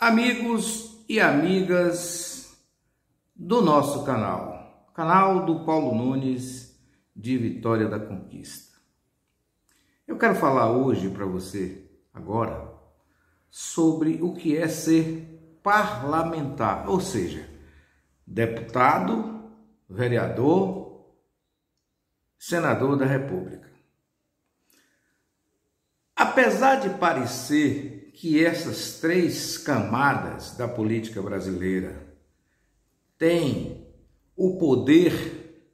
Amigos e amigas do nosso canal do Paulo Nunes de Vitória da Conquista. Eu quero falar hoje para você, agora, sobre o que é ser parlamentar, ou seja, deputado, vereador, senador da República. Apesar de parecer que essas três camadas da política brasileira têm o poder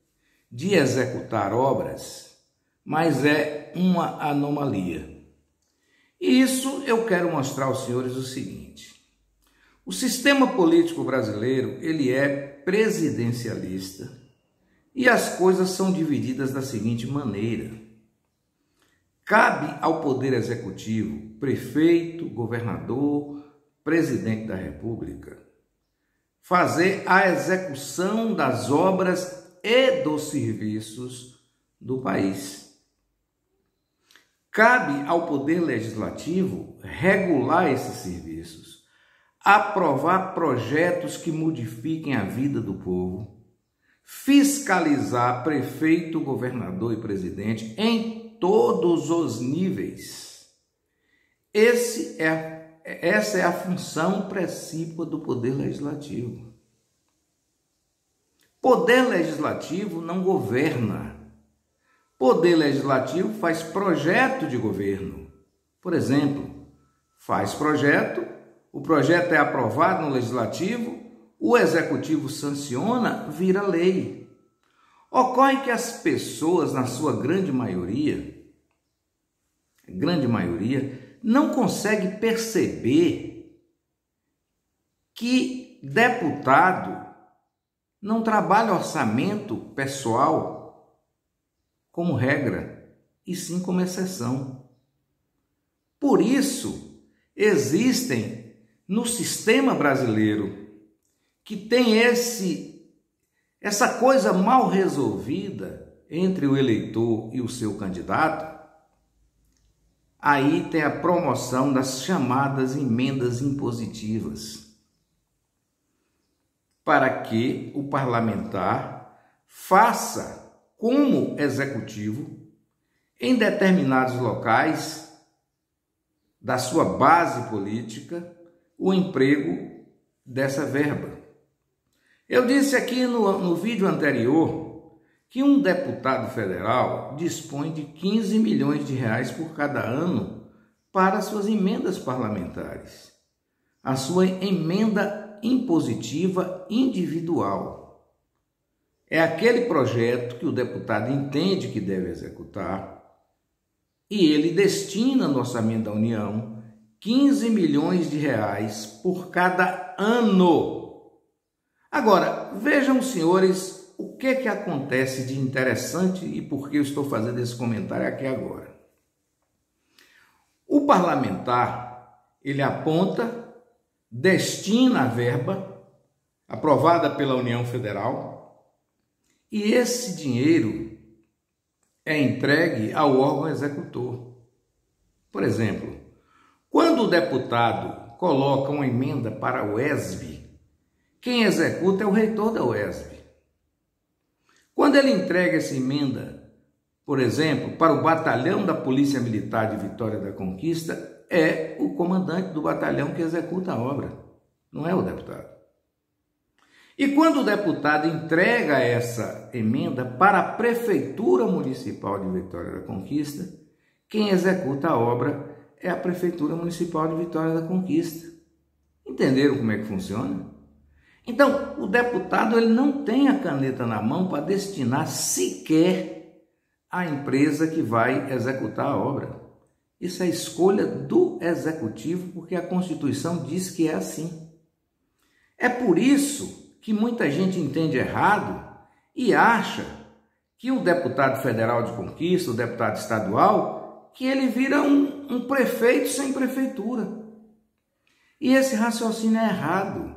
de executar obras, mas é uma anomalia. E isso eu quero mostrar aos senhores o seguinte: o sistema político brasileiro, ele é presidencialista e as coisas são divididas da seguinte maneira: cabe ao Poder Executivo, prefeito, governador, presidente da República, fazer a execução das obras e dos serviços do país. Cabe ao Poder Legislativo regular esses serviços, aprovar projetos que modifiquem a vida do povo, fiscalizar prefeito, governador e presidente em todos os níveis. Essa é a função principal do Poder Legislativo. Poder Legislativo não governa. Poder Legislativo faz projeto de governo. Por exemplo, faz projeto, o projeto é aprovado no Legislativo, o Executivo sanciona, vira lei. Ocorre que as pessoas, na sua grande maioria, não conseguem perceber que deputado não trabalha orçamento pessoal como regra, e sim como exceção. Por isso, existem no sistema brasileiro que tem essa coisa mal resolvida entre o eleitor e o seu candidato. Aí tem a promoção das chamadas emendas impositivas, para que o parlamentar faça como executivo em determinados locais da sua base política o emprego dessa verba. Eu disse aqui no vídeo anterior que um deputado federal dispõe de 15 milhões de reais por cada ano para suas emendas parlamentares, a sua emenda impositiva individual. É aquele projeto que o deputado entende que deve executar e ele destina no orçamento da União 15 milhões de reais por cada ano. Agora, vejam, senhores, o que acontece de interessante e por que eu estou fazendo esse comentário aqui agora. O parlamentar, ele aponta, destina a verba aprovada pela União Federal e esse dinheiro é entregue ao órgão executor. Por exemplo, quando o deputado coloca uma emenda para a UESB, quem executa é o reitor da UESB. Quando ele entrega essa emenda, por exemplo, para o batalhão da Polícia Militar de Vitória da Conquista, é o comandante do batalhão que executa a obra, não é o deputado. E quando o deputado entrega essa emenda para a Prefeitura Municipal de Vitória da Conquista, quem executa a obra é a Prefeitura Municipal de Vitória da Conquista. Entenderam como é que funciona? Então, o deputado ele não tem a caneta na mão para destinar sequer à empresa que vai executar a obra. Isso é escolha do Executivo, porque a Constituição diz que é assim. É por isso que muita gente entende errado e acha que o deputado federal de Conquista, o deputado estadual, que ele vira um prefeito sem prefeitura. E esse raciocínio é errado.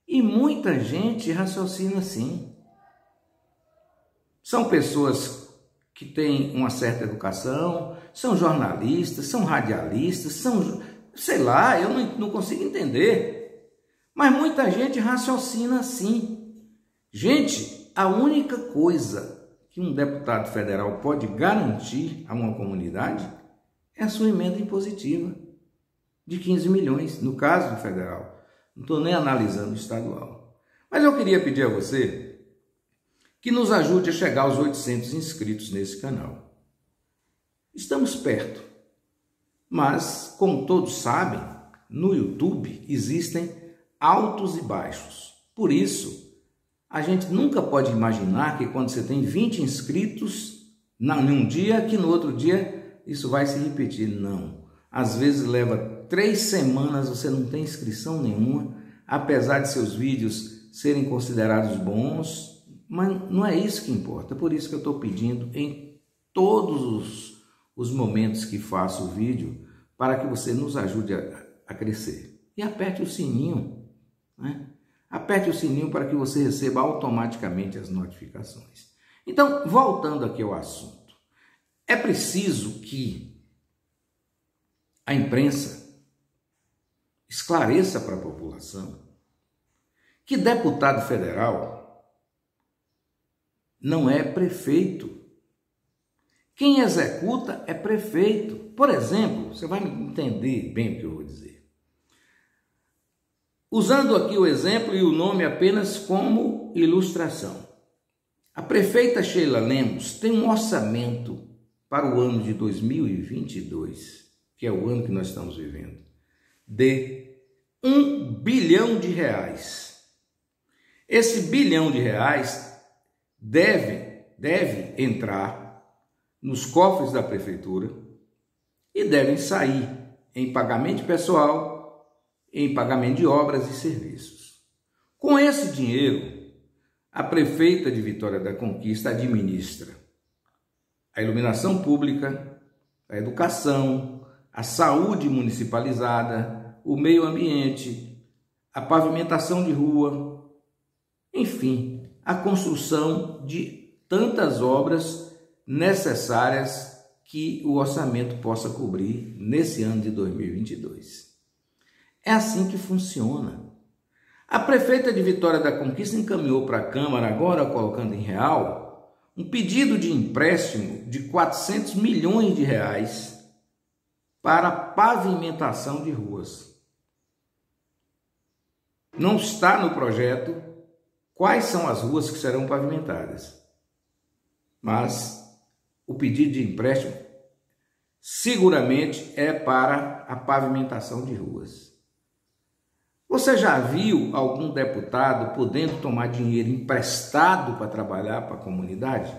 E muita gente raciocina assim. São pessoas que têm uma certa educação, são jornalistas, são radialistas, Sei lá, eu não consigo entender. Mas muita gente raciocina assim. Gente, a única coisa que um deputado federal pode garantir a uma comunidade é a sua emenda impositiva de 15 milhões, no caso do federal. Não estou nem analisando o estadual. Mas eu queria pedir a você que nos ajude a chegar aos 800 inscritos nesse canal. Estamos perto, mas, como todos sabem, no YouTube existem altos e baixos. Por isso, a gente nunca pode imaginar que quando você tem 20 inscritos num dia, que no outro dia isso vai se repetir. Não. Às vezes leva 3 semanas, você não tem inscrição nenhuma, apesar de seus vídeos serem considerados bons, mas não é isso que importa. Por isso que eu estou pedindo em todos os momentos que faço o vídeo, para que você nos ajude a crescer. E aperte o sininho, né? Aperte o sininho para que você receba automaticamente as notificações. Então, voltando aqui ao assunto, é preciso que a imprensa esclareça para a população que deputado federal não é prefeito. Quem executa é prefeito. Por exemplo, você vai entender bem o que eu vou dizer. Usando aqui o exemplo e o nome apenas como ilustração. A prefeita Sheila Lemos tem um orçamento para o ano de 2022, que é o ano que nós estamos vivendo, de R$1 bilhão. Esse R$1 bilhão deve entrar nos cofres da prefeitura e devem sair em pagamento de pessoal, em pagamento de obras e serviços. Com esse dinheiro, a prefeita de Vitória da Conquista administra a iluminação pública, a educação, a saúde municipalizada, o meio ambiente, a pavimentação de rua, enfim, a construção de tantas obras necessárias que o orçamento possa cobrir nesse ano de 2022. É assim que funciona. A prefeita de Vitória da Conquista encaminhou para a Câmara, agora colocando em real, um pedido de empréstimo de R$400 milhões para pavimentação de ruas. Não está no projeto quais são as ruas que serão pavimentadas, mas o pedido de empréstimo seguramente é para a pavimentação de ruas. Você já viu algum deputado podendo tomar dinheiro emprestado para trabalhar para a comunidade?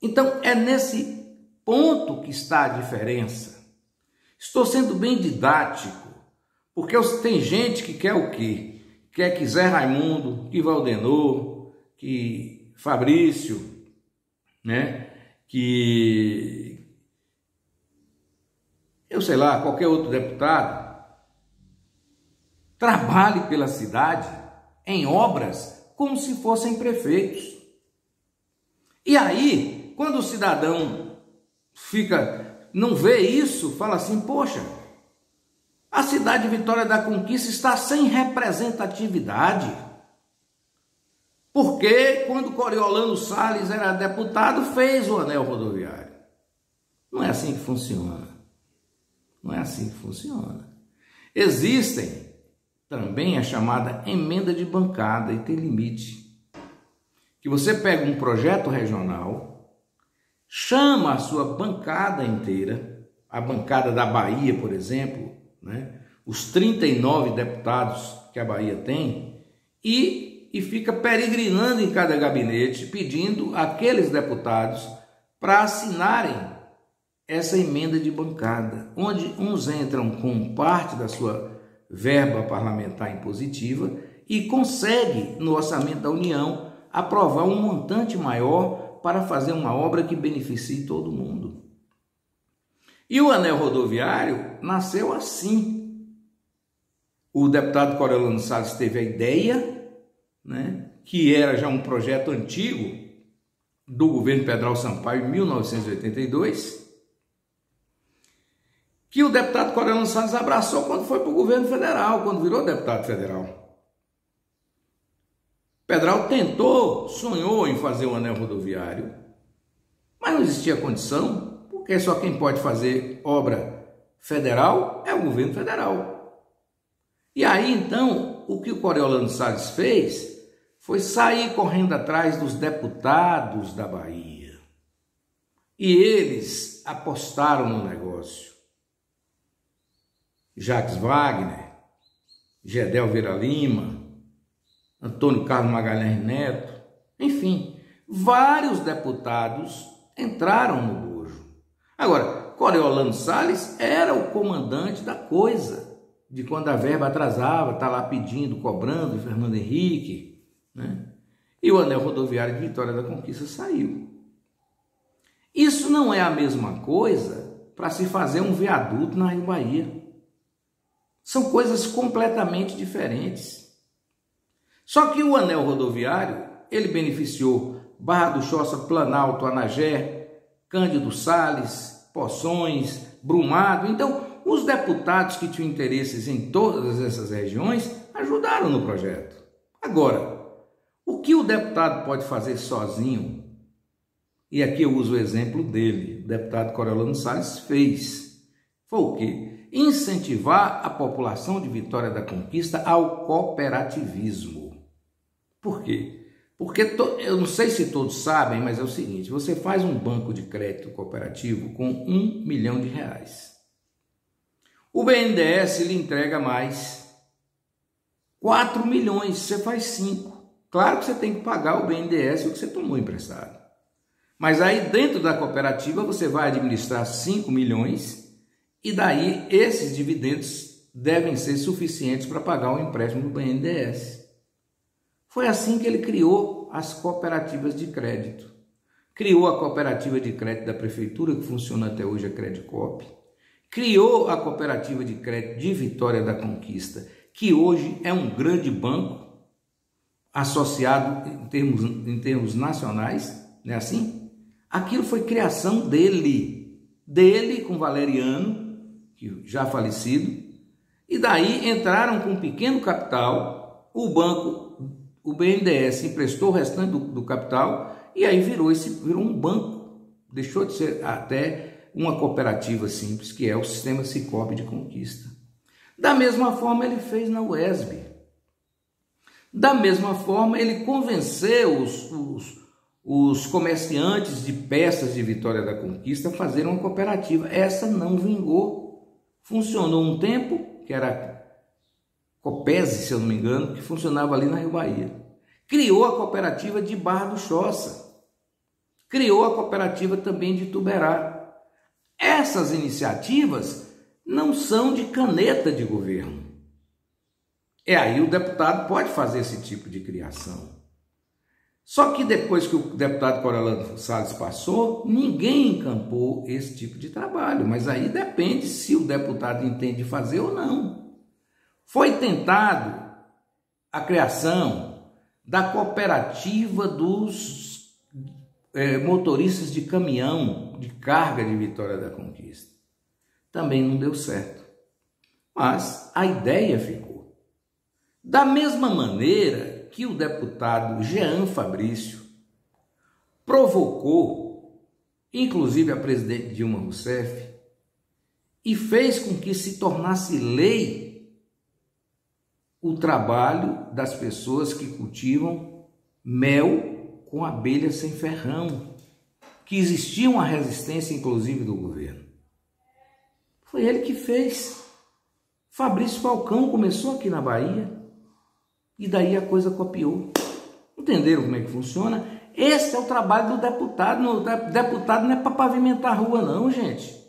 Então, é nesse ponto que está a diferença. Estou sendo bem didático, porque tem gente que quer o quê? Quer que Zé Raimundo, que Valdenor, que Fabrício, né? Que, eu sei lá, qualquer outro deputado trabalhe pela cidade em obras como se fossem prefeitos. E aí, quando o cidadão não vê isso, fala assim, poxa, a cidade de Vitória da Conquista está sem representatividade. Porque quando Coriolano Salles era deputado, fez o anel rodoviário. Não é assim que funciona. Não é assim que funciona. Existem também a chamada emenda de bancada e tem limite. Que você pega um projeto regional, chama a sua bancada inteira, a bancada da Bahia, por exemplo, né? Os 39 deputados que a Bahia tem, e fica peregrinando em cada gabinete, pedindo àqueles deputados para assinarem essa emenda de bancada, onde uns entram com parte da sua verba parlamentar impositiva e consegue, no orçamento da União, aprovar um montante maior para fazer uma obra que beneficie todo mundo. E o anel rodoviário nasceu assim. O deputado Coriolano Salles teve a ideia, né, que era já um projeto antigo do governo Pedral Sampaio em 1982, que o deputado Coriolano Salles abraçou quando foi para o governo federal, quando virou deputado federal. Pedral tentou, sonhou em fazer o anel rodoviário, mas não existia condição, porque só quem pode fazer obra federal é o governo federal. E aí, então, o que o Coriolano Salles fez foi sair correndo atrás dos deputados da Bahia. E eles apostaram no negócio. Jacques Wagner, Gedel Vieira Lima, Antônio Carlos Magalhães Neto, enfim, vários deputados entraram no bojo. Agora, Coriolano Salles era o comandante da coisa, de quando a verba atrasava, tá lá pedindo, cobrando, Fernando Henrique, né? E o anel rodoviário de Vitória da Conquista saiu. Isso não é a mesma coisa para se fazer um viaduto na Rio Bahia. São coisas completamente diferentes. Só que o anel rodoviário, ele beneficiou Barra do Choça, Planalto, Anagé, Cândido Sales, Poções, Brumado. Então, os deputados que tinham interesses em todas essas regiões ajudaram no projeto. Agora, o que o deputado pode fazer sozinho? E aqui eu uso o exemplo dele, o deputado Coriolano Salles fez. Foi o quê? Incentivar a população de Vitória da Conquista ao cooperativismo. Por quê? Porque eu não sei se todos sabem, mas é o seguinte, você faz um banco de crédito cooperativo com R$1 milhão. O BNDES lhe entrega mais 4 milhões, você faz 5. Claro que você tem que pagar o BNDES o que você tomou emprestado. Mas aí dentro da cooperativa você vai administrar 5 milhões e daí esses dividendos devem ser suficientes para pagar o empréstimo do BNDES. Foi assim que ele criou as cooperativas de crédito. Criou a cooperativa de crédito da prefeitura, que funciona até hoje, a Credicop. Criou a cooperativa de crédito de Vitória da Conquista, que hoje é um grande banco associado em termos nacionais, não é assim? Aquilo foi criação dele com Valeriano, que já falecido, e daí entraram com um pequeno capital, o BNDES emprestou o restante do capital e aí virou um banco, deixou de ser até uma cooperativa simples, que é o sistema Sicoob de Conquista. Da mesma forma ele fez na UESB. Da mesma forma ele convenceu os comerciantes de peças de Vitória da Conquista a fazer uma cooperativa. Essa não vingou. Funcionou um tempo, que era Copese, se eu não me engano, que funcionava ali na Rio Bahia. Criou a cooperativa de Barra do Choça. Criou a cooperativa também de Tuberá. Essas iniciativas não são de caneta de governo. Aí o deputado pode fazer esse tipo de criação. Só que depois que o deputado Coriolano Salles passou, ninguém encampou esse tipo de trabalho. Mas aí depende se o deputado entende fazer ou não. Foi tentado a criação da cooperativa dos motoristas de caminhão de carga de Vitória da Conquista. Também não deu certo. Mas a ideia ficou. Da mesma maneira que o deputado Jean Fabrício provocou, inclusive a presidente Dilma Rousseff, e fez com que se tornasse lei o trabalho das pessoas que cultivam mel com abelhas sem ferrão, que existia uma resistência, inclusive, do governo. Foi ele que fez. Fabrício Falcão começou aqui na Bahia e daí a coisa copiou. Entenderam como é que funciona? Esse é o trabalho do deputado. O deputado não é para pavimentar a rua, não, gente.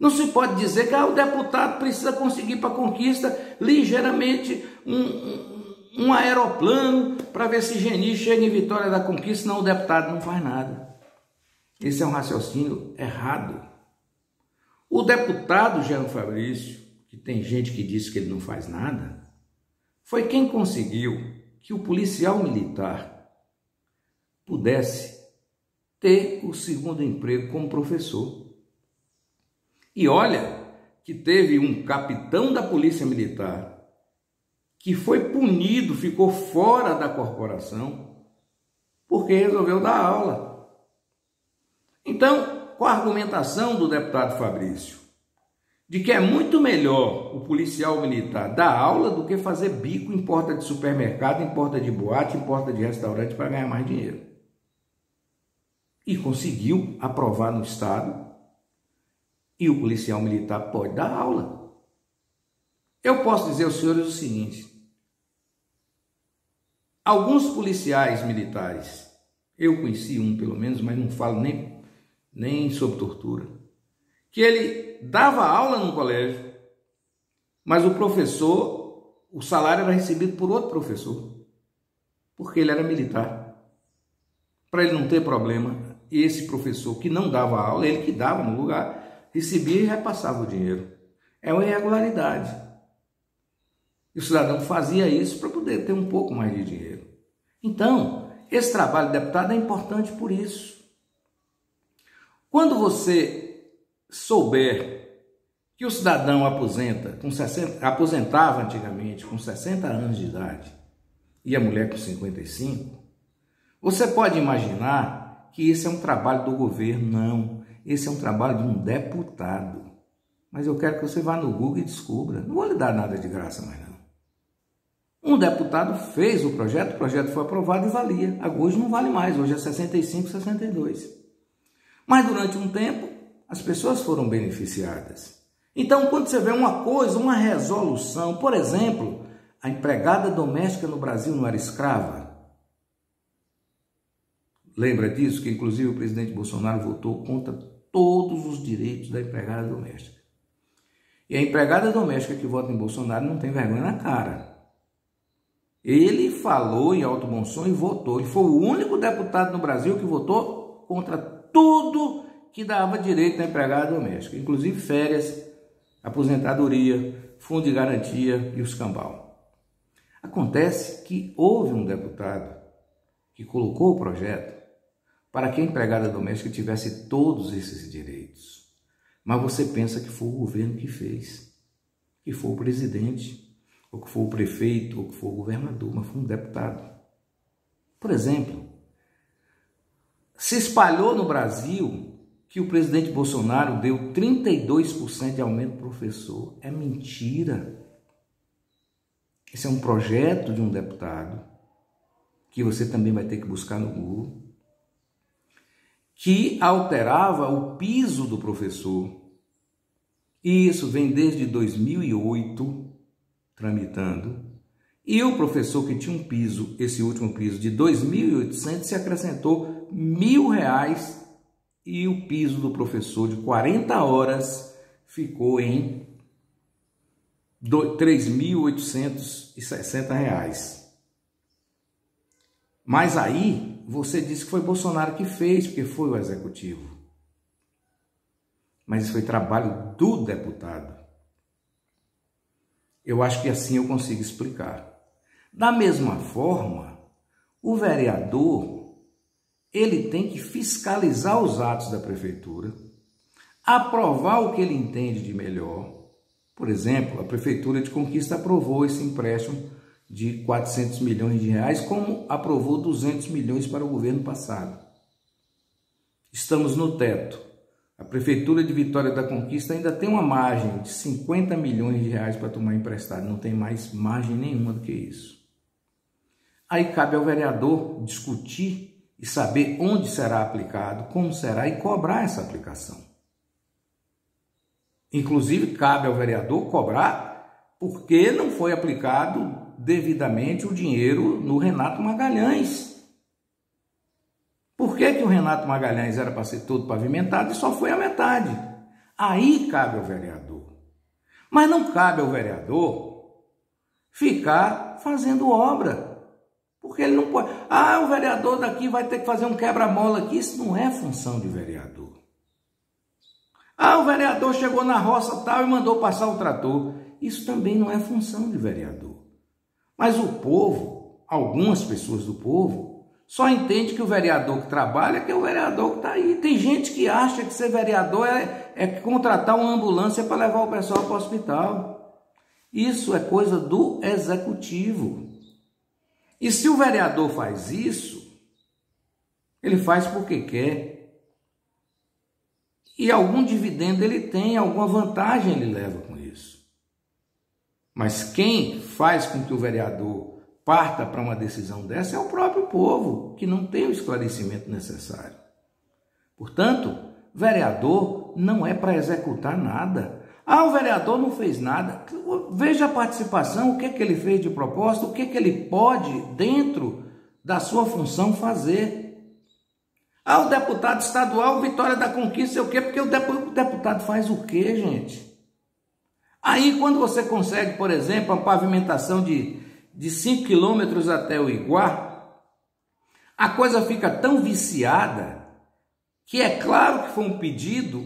Não se pode dizer que o deputado precisa conseguir para a Conquista ligeiramente um aeroplano para ver se Geni chega em Vitória da Conquista, senão o deputado não faz nada. Esse é um raciocínio errado. O deputado Jean Fabrício, que tem gente que diz que ele não faz nada, foi quem conseguiu que o policial militar pudesse ter o segundo emprego como professor. E olha que teve um capitão da Polícia Militar que foi punido, ficou fora da corporação, porque resolveu dar aula. Então, com a argumentação do deputado Fabrício, de que é muito melhor o policial militar dar aula do que fazer bico em porta de supermercado, em porta de boate, em porta de restaurante para ganhar mais dinheiro. E conseguiu aprovar no Estado, e o policial militar pode dar aula. Eu posso dizer aos senhores o seguinte: alguns policiais militares, eu conheci um pelo menos, mas não falo nem sobre tortura, que ele dava aula no colégio, mas o professor, o salário era recebido por outro professor, porque ele era militar. Para ele não ter problema, esse professor que não dava aula, ele que dava no lugar, recebia e repassava o dinheiro. É uma irregularidade. E o cidadão fazia isso para poder ter um pouco mais de dinheiro. Então, esse trabalho de deputado é importante por isso. Quando você souber que o cidadão aposentava antigamente com 60 anos de idade e a mulher com 55, você pode imaginar que esse é um trabalho do governo. Não, esse é um trabalho de um deputado. Mas eu quero que você vá no Google e descubra. Não vou lhe dar nada de graça mais não. Um deputado fez o projeto foi aprovado e valia. Hoje não vale mais, hoje é 65, 62. Mas durante um tempo, as pessoas foram beneficiadas. Então, quando você vê uma coisa, uma resolução, por exemplo, a empregada doméstica no Brasil não era escrava? Lembra disso? Que inclusive o presidente Bolsonaro votou contra todos os direitos da empregada doméstica. E a empregada doméstica que vota em Bolsonaro não tem vergonha na cara. Ele falou em alto bom som e votou. Ele foi o único deputado no Brasil que votou contra tudo que dava direito à empregada doméstica, inclusive férias, aposentadoria, fundo de garantia e os cambal. Acontece que houve um deputado que colocou o projeto para que a empregada doméstica tivesse todos esses direitos. Mas você pensa que foi o governo que fez, que foi o presidente, ou que foi o prefeito, ou que foi o governador, mas foi um deputado. Por exemplo, se espalhou no Brasil que o presidente Bolsonaro deu 32% de aumento para o professor. É mentira. Esse é um projeto de um deputado, que você também vai ter que buscar no Google, que alterava o piso do professor. E isso vem desde 2008, tramitando. E o professor que tinha um piso, esse último piso de R$ 2.800, se acrescentou R$ 1.000 e o piso do professor de 40 horas ficou em R$ 3.860. Mas aí você disse que foi Bolsonaro que fez, porque foi o executivo. Mas isso foi trabalho do deputado. Eu acho que assim eu consigo explicar. Da mesma forma, o vereador, ele tem que fiscalizar os atos da prefeitura, aprovar o que ele entende de melhor. Por exemplo, a Prefeitura de Conquista aprovou esse empréstimo de 400 milhões de reais, como aprovou 200 milhões para o governo passado. Estamos no teto. A Prefeitura de Vitória da Conquista ainda tem uma margem de 50 milhões de reais para tomar emprestado. Não tem mais margem nenhuma do que isso. Aí cabe ao vereador discutir e saber onde será aplicado, como será e cobrar essa aplicação. Inclusive, cabe ao vereador cobrar porque não foi aplicado devidamente o dinheiro no Renato Magalhães. Por que o Renato Magalhães era para ser todo pavimentado e só foi a metade? Aí cabe ao vereador. Mas não cabe ao vereador ficar fazendo obra. Porque ele não pode. O vereador daqui vai ter que fazer um quebra-mola aqui. Isso não é função de vereador. O vereador chegou na roça tal e mandou passar o trator. Isso também não é função de vereador. Mas o povo, algumas pessoas do povo, só entende que o vereador que trabalha que é o vereador que está aí. Tem gente que acha que ser vereador é contratar uma ambulância para levar o pessoal para o hospital. Isso é coisa do executivo. E se o vereador faz isso, ele faz porque quer. E algum dividendo ele tem, alguma vantagem ele leva com isso. Mas quem faz com que o vereador parta para uma decisão dessa é o próprio povo, que não tem o esclarecimento necessário. Portanto, vereador não é para executar nada. O vereador não fez nada. Veja a participação, o que ele fez de proposta, o que ele pode, dentro da sua função, fazer. O deputado estadual, Vitória da Conquista, sei o quê? Porque o deputado faz o quê, gente? Aí, quando você consegue, por exemplo, a pavimentação de 5 quilômetros até o Iguá, a coisa fica tão viciada que é claro que foi um pedido,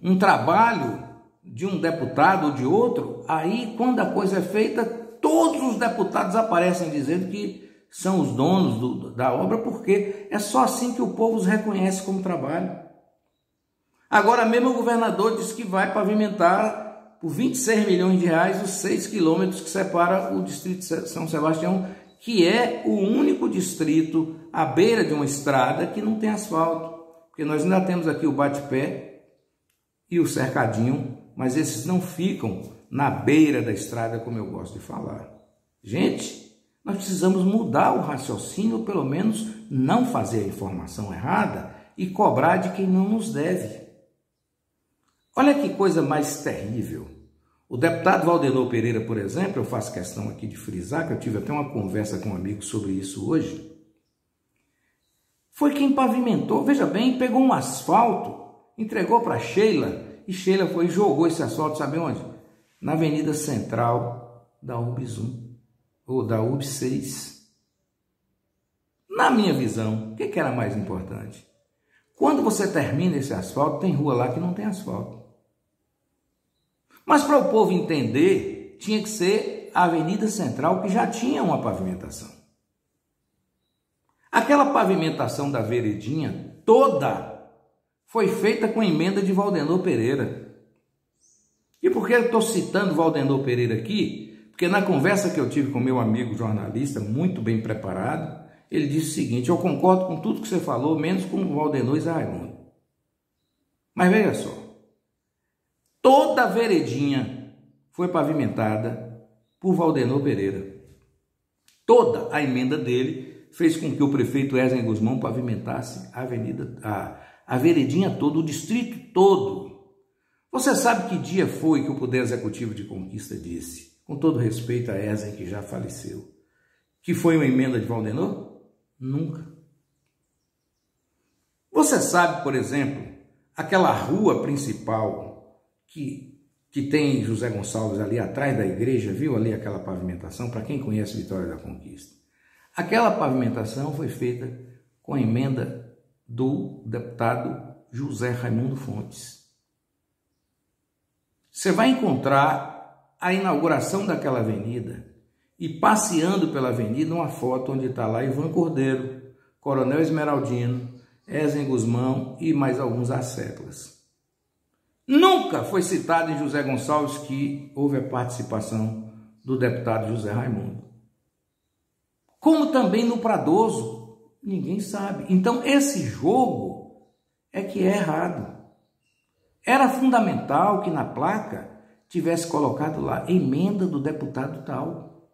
um trabalho de um deputado ou de outro. Aí, quando a coisa é feita, todos os deputados aparecem dizendo que são os donos da obra, porque é só assim que o povo os reconhece como trabalho. Agora mesmo o governador disse que vai pavimentar por 26 milhões de reais os 6 quilômetros que separa o distrito de São Sebastião, que é o único distrito à beira de uma estrada que não tem asfalto. Porque nós ainda temos aqui o bate-pé e o cercadinho, mas esses não ficam na beira da estrada, como eu gosto de falar. Gente, nós precisamos mudar o raciocínio, ou pelo menos não fazer a informação errada e cobrar de quem não nos deve. Olha que coisa mais terrível. O deputado Valdenor Pereira, por exemplo, eu faço questão aqui de frisar, que eu tive até uma conversa com um amigo sobre isso hoje, foi quem pavimentou, veja bem, pegou um asfalto, entregou para Sheila, e Sheila foi e jogou esse asfalto, sabe onde? Na Avenida Central da UBS 1, ou da UBS 6. Na minha visão, o que era mais importante? Quando você termina esse asfalto, tem rua lá que não tem asfalto. Mas para o povo entender, tinha que ser a Avenida Central, que já tinha uma pavimentação. Aquela pavimentação da veredinha toda foi feita com emenda de Valdenor Pereira. E por que eu estou citando Valdenor Pereira aqui? Porque na conversa que eu tive com meu amigo jornalista, muito bem preparado, ele disse o seguinte: eu concordo com tudo que você falou, menos com o Valdenor e Zé Raimundo. Mas veja só, toda a veredinha foi pavimentada por Valdenor Pereira. Toda a emenda dele fez com que o prefeito Esdras Guzmão pavimentasse a veredinha toda, o distrito todo. Você sabe que dia foi que o Poder Executivo de Conquista disse, com todo respeito a Esdras, que já faleceu, que foi uma emenda de Valdenor? Nunca. Você sabe, por exemplo, aquela rua principal que tem José Gonçalves ali atrás da igreja, viu ali aquela pavimentação? Para quem conhece Vitória da Conquista. Aquela pavimentação foi feita com a emenda do deputado José Raimundo Fontes. Você vai encontrar a inauguração daquela avenida e passeando pela avenida uma foto onde está lá Ivan Cordeiro, Coronel Esmeraldino, Esdras Guzmão e mais alguns asseclas. Nunca foi citado em José Gonçalves que houve a participação do deputado José Raimundo. Como também no Pradoso, ninguém sabe. Então esse jogo é que é errado. Era fundamental que na placa tivesse colocado lá emenda do deputado tal,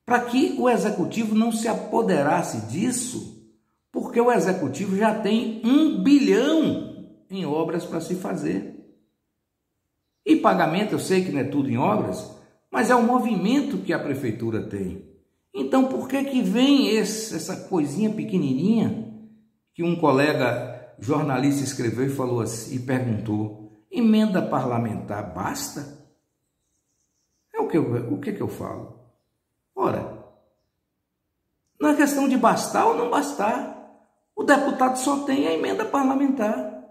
para que o executivo não se apoderasse disso, porque o executivo já tem 1 bilhão em obras para se fazer. E pagamento, eu sei que não é tudo em obras, mas é o movimento que a prefeitura tem. Então, por que vem essa coisinha pequenininha que um colega jornalista escreveu e falou assim, e perguntou: emenda parlamentar basta? O que eu falo? Ora, não é questão de bastar ou não bastar. O deputado só tem a emenda parlamentar.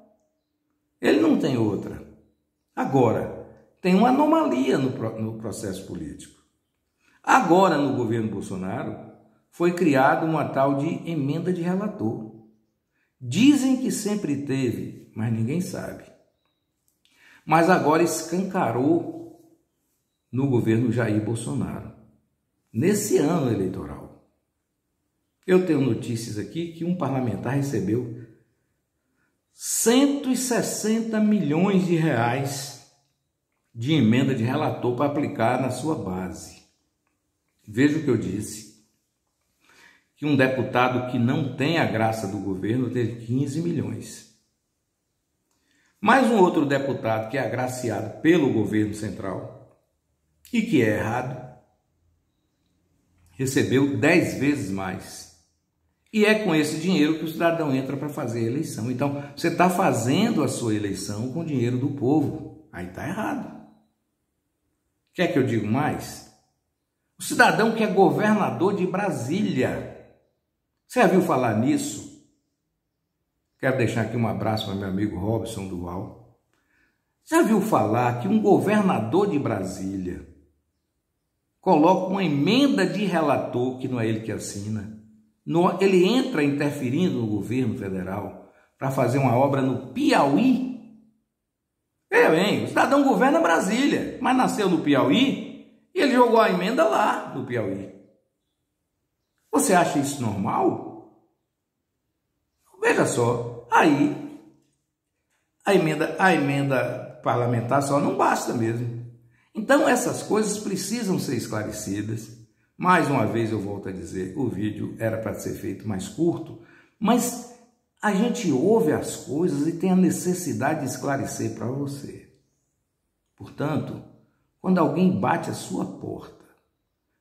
Ele não tem outra. Agora, tem uma anomalia no processo político. Agora, no governo Bolsonaro, foi criada uma tal de emenda de relator. Dizem que sempre teve, mas ninguém sabe. Mas agora escancarou no governo Jair Bolsonaro, nesse ano eleitoral. Eu tenho notícias aqui que um parlamentar recebeu 160 milhões de reais de emenda de relator para aplicar na sua base. Veja o que eu disse, que um deputado que não tem a graça do governo teve 15 milhões. Mais um outro deputado que é agraciado pelo governo central e que é errado, recebeu 10 vezes mais. E é com esse dinheiro que o cidadão entra para fazer a eleição. Então, você está fazendo a sua eleição com o dinheiro do povo. Aí está errado. Quer que eu diga mais? O cidadão que é governador de Brasília. Você já viu falar nisso? Quero deixar aqui um abraço para meu amigo Robson Duval. Já viu falar que um governador de Brasília coloca uma emenda de relator, que não é ele que assina, ele entra interferindo no governo federal para fazer uma obra no Piauí? Veja bem, o cidadão governa Brasília, mas nasceu no Piauí e ele jogou a emenda lá no Piauí. Você acha isso normal? Veja só, aí a emenda parlamentar só não basta mesmo. Então essas coisas precisam ser esclarecidas. Mais uma vez eu volto a dizer, o vídeo era para ser feito mais curto, mas a gente ouve as coisas e tem a necessidade de esclarecer para você. Portanto, quando alguém bate a sua porta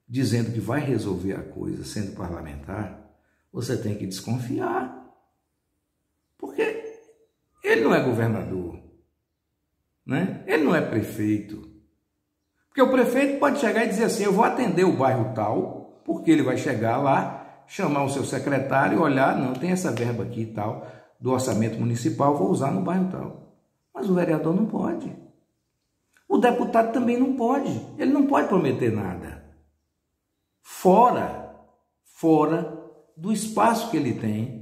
dizendo que vai resolver a coisa sendo parlamentar, você tem que desconfiar. Porque ele não é governador, né? Ele não é prefeito. Porque o prefeito pode chegar e dizer assim, eu vou atender o bairro tal, porque ele vai chegar lá, chamar o seu secretário e olhar, não, tem essa verba aqui e tal, do orçamento municipal, vou usar no bairro tal. Mas o vereador não pode. O deputado também não pode. Ele não pode prometer nada. Fora do espaço que ele tem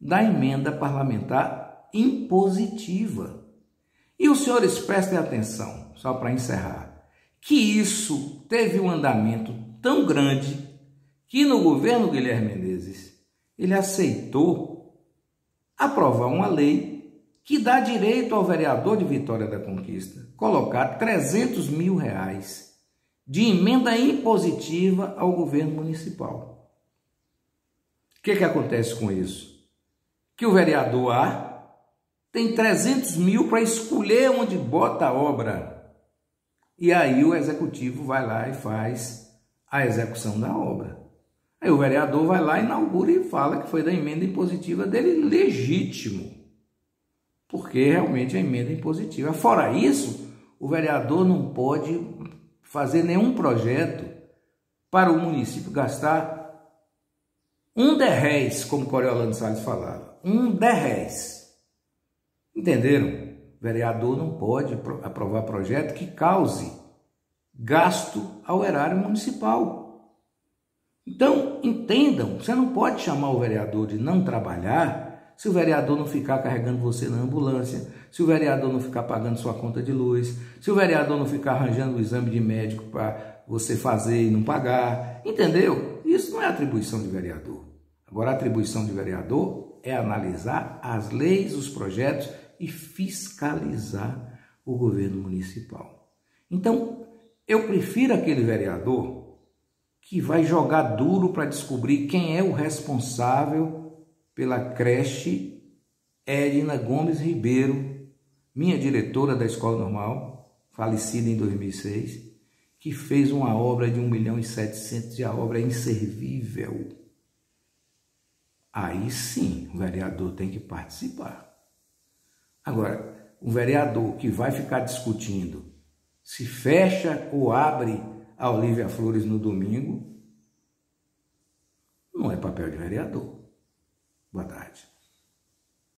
da emenda parlamentar impositiva. E os senhores prestem atenção, só para encerrar, que isso teve um andamento tão grande que no governo Guilherme Menezes ele aceitou aprovar uma lei que dá direito ao vereador de Vitória da Conquista colocar 300 mil reais de emenda impositiva ao governo municipal. O que acontece com isso? Que o vereador A tem 300 mil para escolher onde bota a obra. E aí o executivo vai lá e faz a execução da obra. Aí o vereador vai lá, inaugura e fala que foi da emenda impositiva dele legítimo. Porque realmente é emenda impositiva. Fora isso, o vereador não pode fazer nenhum projeto para o município gastar R$1, como Coriolano Salles falava. R$1. Entenderam? O vereador não pode aprovar projeto que cause gasto ao erário municipal. Então, entendam, você não pode chamar o vereador de não trabalhar se o vereador não ficar carregando você na ambulância, se o vereador não ficar pagando sua conta de luz, se o vereador não ficar arranjando o exame de médico para você fazer e não pagar. Entendeu? Isso não é atribuição de vereador. Agora, a atribuição de vereador é analisar as leis, os projetos e fiscalizar o governo municipal. Então, eu prefiro aquele vereador que vai jogar duro para descobrir quem é o responsável pela creche Edna Gomes Ribeiro, minha diretora da Escola Normal, falecida em 2006, que fez uma obra de 1.700.000 e a obra é inservível. Aí sim, o vereador tem que participar. Agora, o vereador que vai ficar discutindo se fecha ou abre a Olívia Flores no domingo, não é papel de vereador. Boa tarde.